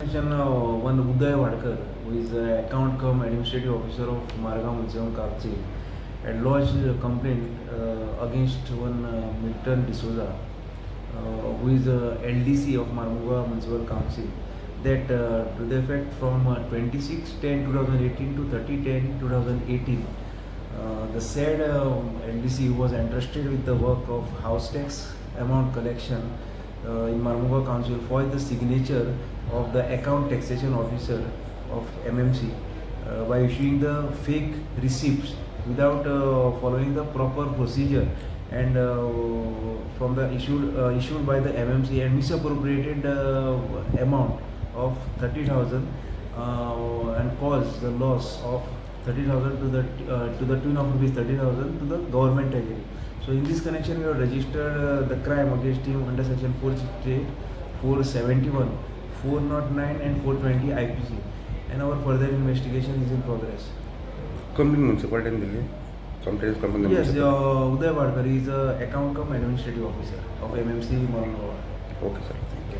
connection, one Uday Vadkar, who is account cum administrative officer of Margam Museum Karchi, had lodged a complaint against one Milton D'Souza, who is LDC of Marmuga Municipal Council, that to the effect from 26/10/2018 to 30/10/2018, the said LDC was entrusted with the work of house tax amount collection in Marmuga Council for the signature of the account taxation officer of MMC by issuing the fake receipts without following the proper procedure, and from the issued by the MMC, and misappropriated amount of 30,000 and caused the loss of 30,000 to the tune of rupees 30,000 to the government treasury. So in this connection, we have registered the crime against him under section 468, 471, 409 and 420 IPC, and our further investigation is in progress. Complaint municipality in Delhi. Complaint is complaint. Yes, Uday Vadkar is account cum administrative officer of MMC Marungawa. Okay, sir. Thank you.